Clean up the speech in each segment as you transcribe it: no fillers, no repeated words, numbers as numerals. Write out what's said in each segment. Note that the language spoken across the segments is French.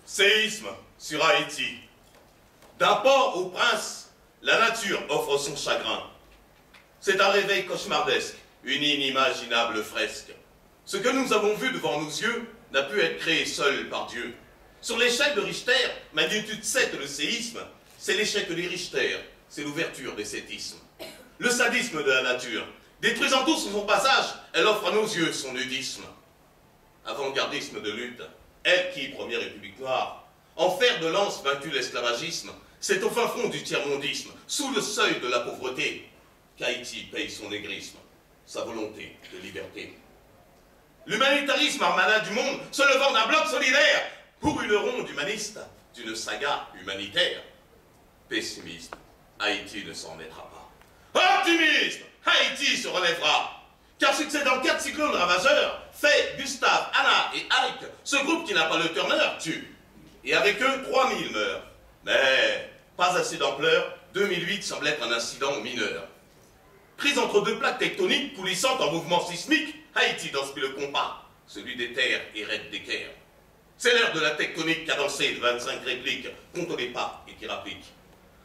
Séisme sur Haïti. D'un port au prince, la nature offre son chagrin. C'est un réveil cauchemardesque, une inimaginable fresque. Ce que nous avons vu devant nos yeux n'a pu être créé seul par Dieu. Sur l'échelle de Richter, magnitude 7 le séisme, c'est l'échec des Richter, c'est l'ouverture des séismes. Le sadisme de la nature, détruisant tout sur son passage, elle offre à nos yeux son nudisme. Avant-gardisme de lutte, elle qui, première république noire, en fer de lance vaincu l'esclavagisme, c'est au fin fond du tiers-mondisme, sous le seuil de la pauvreté, qu'Haïti paye son négrisme, sa volonté de liberté. L'humanitarisme armada du monde, se levant d'un bloc solidaire, pour une ronde humaniste, d'une saga humanitaire. Pessimisme, Haïti ne s'en remettra pas. Optimisme, Haïti se relèvera. Car succédant 4 cyclones ravageurs, Faye, Gustave, Anna et Ike, ce groupe qui n'a pas le Turner tue. Et avec eux, 3000 meurent. Mais pas assez d'ampleur, 2008 semble être un incident mineur. Prise entre deux plaques tectoniques coulissantes en mouvement sismique, Haïti danse plus le compas, celui des terres et raide d'équerre. C'est l'heure de la tectonique cadencée de 25 répliques, contre les pas et qui rappliquent.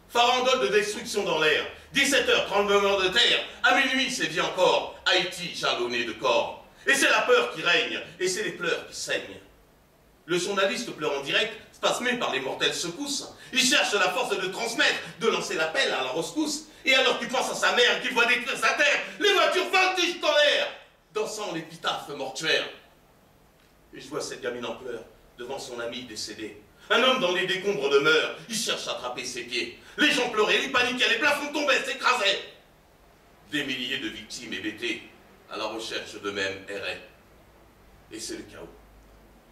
Farandole de destruction dans l'air, 17h, tremblement de terre, à minuit sévit encore, Haïti jalonné de corps. Et c'est la peur qui règne, et c'est les pleurs qui saignent. Le journaliste pleure en direct, spasmé par les mortelles secousses. Il cherche la force de transmettre, de lancer l'appel à la rescousse. Et alors qu'il pense à sa mère, qu'il voit détruire sa terre, les voitures voltigent dans l'air, dansant l'épitaphe mortuaire. Et je vois cette gamine en pleurs, devant son ami décédé. Un homme dans les décombres demeure, il cherche à attraper ses pieds. Les gens pleuraient, ils paniquaient, les plafonds tombaient, s'écrasaient. Des milliers de victimes hébétées, à la recherche d'eux-mêmes erraient. Et c'est le chaos.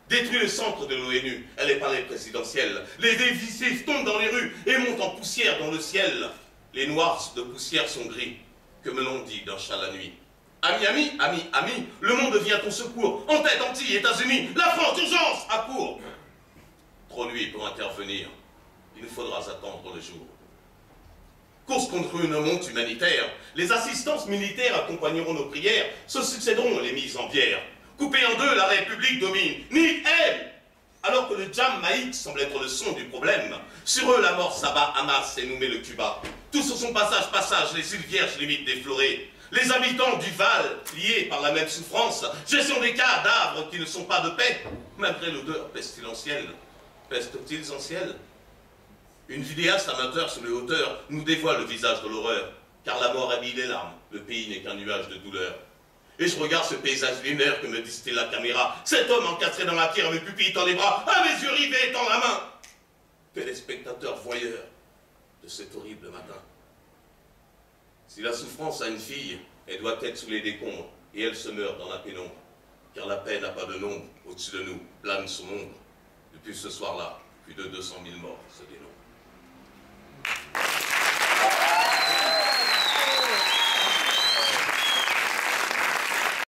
Détruit le centre de l'ONU, elle est palais présidentiel. Les édifices tombent dans les rues et montent en poussière dans le ciel. Les noirs de poussière sont gris, que me l'on dit d'un chat la nuit. Ami, ami, ami, ami, le monde vient au secours. En tête, Antilles, États-Unis, la France d'urgence, à court. Trop nuit pour intervenir, il nous faudra attendre le jour. Course contre une monte humanitaire, les assistances militaires accompagneront nos prières, se succéderont les mises en pierre. Coupée en deux, la République domine, ni elle. Alors que le Jamaïque semble être le son du problème, sur eux la mort s'abat, Hamas et nous met le Cuba. Tout sur son passage, les îles vierges limites déflorées. Les habitants du Val, liés par la même souffrance, gestion des cadavres qui ne sont pas de paix, malgré l'odeur pestilentielle. Pestent-ils en ciel? Une vidéaste amateur sur les hauteurs nous dévoile le visage de l'horreur, car la mort habille les larmes, le pays n'est qu'un nuage de douleur. Et je regarde ce paysage lunaire que me distille la caméra, cet homme encastré dans la pierre, mes pupilles dans les bras, à mes yeux rivés dans la main. Téléspectateur voyeur de cet horrible matin. Si la souffrance a une fille, elle doit être sous les décombres, et elle se meurt dans la pénombre, car la paix n'a pas de nombre, au-dessus de nous plane son ombre. Depuis ce soir-là, plus de 200 000 morts se dénombrent.